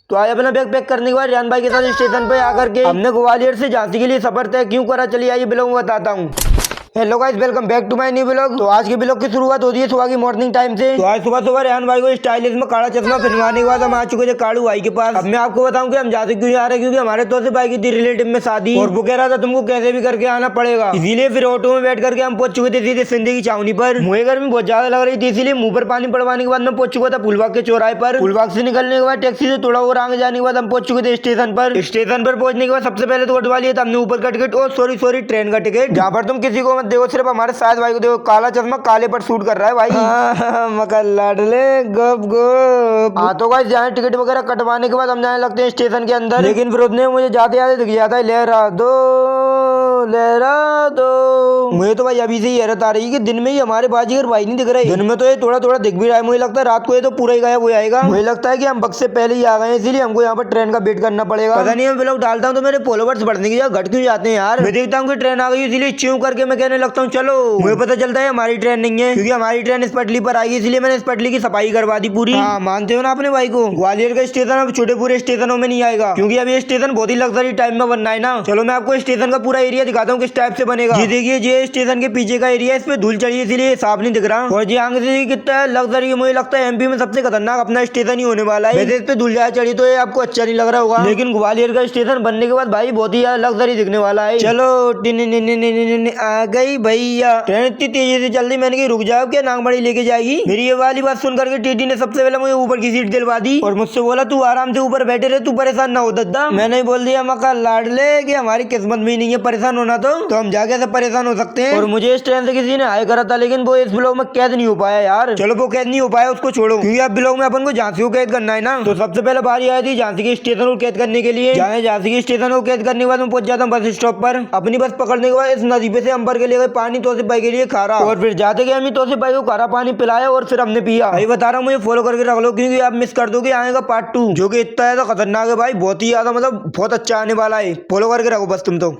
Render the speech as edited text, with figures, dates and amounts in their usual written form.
तो आज अपना बैग पैक करने के बाद रियान भाई के साथ स्टेशन पे आकर के हमने ग्वालियर से झांसी के लिए सफर तय क्यों करा, चलिए आइए ब्लॉग में बताता हूँ। Hello guys, welcome back to my new blog. तो आज के ब्लॉग की शुरुआत होती है सुबह की मॉर्निंग टाइम से। तो आज सुबह सुबह रियान भाई को स्टाइलिश में काला चश्मा पहनवाने के बाद हम आ चुके थे कालू भाई के पास। अब मैं आपको बताऊं कि हम जाते क्यों आ रहे हैं, क्योंकि हमारे तो से भाई की थी रिलेटिव में शादी और वो कह रहा था तुमको कैसे भी करके आना पड़ेगा, इसीलिए फिर ऑटो में बैठ करके हम पहुंच चुके थे सीधे सिंधी की छावनी पर। मुझे गर्मी बहुत ज्यादा लग रही थी, इसीलिए मुंह पर पानी पड़वाने के बाद मैं पहुंच चुका था फुलबाग के चौराहे पर। फुलबाग से निकलने के बाद टैक्सी से थोड़ा और आगे जाने के बाद हम पहुंच चुके थे स्टेशन पर। स्टेशन पर पहुंचने के बाद सबसे पहले तो कटवा लिया था हमने ऊपर का टिकट, और सॉरी ट्रेन का टिकट, जहाँ पर तुम किसी को मत देखो, सिर्फ हमारे साथ भाई को देखो, काला चश्मा काले पर शूट कर रहा है भाई। मकर लाडले गप गप। हाँ तो गाइस यहाँ टिकट वगैरह कटवाने के बाद हम जाने लगते हैं स्टेशन के अंदर, लेकिन फिर उसने मुझे जाते जाते दिख जाता है लहरा दो। मुझे तो भाई अभी से ही हैरत आ रही है कि दिन में ही हमारे बाजीगर भाई नहीं दिख रहे। दिन में तो ये थोड़ा थोड़ा दिख भी रहा है, मुझे लगता है रात को ये तो पूरा ही गायब हो जाएगा। मुझे लगता है कि हम वक्त से पहले ही आ गए, इसीलिए हमको यहाँ पर ट्रेन का वेट करना पड़ेगा। पता नहीं, मैं ब्लॉग डालता हूँ तो मेरे फॉलोवर्स बढ़ने की जगह घट क्यों जाते हैं यार। मैं देखता हूँ कि ट्रेन आ गई, इसीलिए च्यों करके मैं कहने लगता हूँ चलो। मुझे पता चलता है हमारी ट्रेन नहीं है, क्योंकि हमारी ट्रेन इस पटरी पर आई, इसलिए मैंने इस पटरी की सफाई करवा दी पूरी। हाँ, मानते हो ना अपने भाई को। ग्वालियर का स्टेशन अब छोटे पूरे स्टेशनों में नहीं आएगा, क्योंकि अब ये स्टेशन बहुत ही लग्जरी टाइप में बनना है ना। चलो मैं आपको स्टेशन का पूरा एरिया दिखाता हूँ किस टाइप से बनेगा। ये देखिए, ये स्टेशन के पीछे का एरिया, इस पे धूल चढ़ी है इसलिए साफ नहीं दिख रहा। और ये आगे से कितना लग्जरी, मुझे लगता है एमपी में सबसे खतरनाक अपना स्टेशन ही होने वाला है। वैसे इस पे धूल ज्यादा चढ़ी तो ये आपको अच्छा नहीं लग रहा होगा, लेकिन ग्वालियर का स्टेशन बनने के बाद भाई बहुत ही लग्जरी दिखने वाला है। चलो आ गई भैया, ट्रेन इतनी तेजी से चल रही, मैंने कहा रुक जाओ, क्या नागमणी लेके जाएगी। मेरी ये वाली बात सुन करके टीटी ने सबसे पहले मुझे ऊपर की सीट दिलवा दी और मुझसे बोला तू आराम से ऊपर बैठे रहे, तू परेशान ना हो दद्दा। मैंने बोल दिया मका लाडले कि हमारी किस्मत में ही नहीं है परेशान होना, तो हम जाके से परेशान हो सकते हैं। और मुझे इस ट्रेन से किसी ने हाई करा था, लेकिन वो इस ब्लॉग में कैद नहीं हो पाया यार। चलो वो कैद नहीं हो पाया, उसको छोड़ो, क्योंकि अब ब्लॉग में अपन को झांसी को कैद करना है ना। तो सबसे पहले बारी आई थी झांसी के स्टेशन को कैद करने के लिए। झांसी के स्टेशन को कैद करने के बाद मैं पहुंच जाता हूँ बस स्टॉप पर। अपनी बस पकड़ने के बाद इस नदी पे से हम भर के ले गए पानी तोसिफ भाई के लिए खारा, और फिर जाते गए हम तोसिफ भाई को खारा पानी पिलाया और फिर हमने पिया। भाई बता रहा हूँ, मुझे फॉलो करके रख लो, क्योंकि आप मिस कर दोगे आएगा पार्ट 2, जो कि इतना ज्यादा खतरनाक है भाई, बहुत ही ज्यादा, मतलब बहुत अच्छा आने वाला है। फॉलो करके रखो बस तुम तो।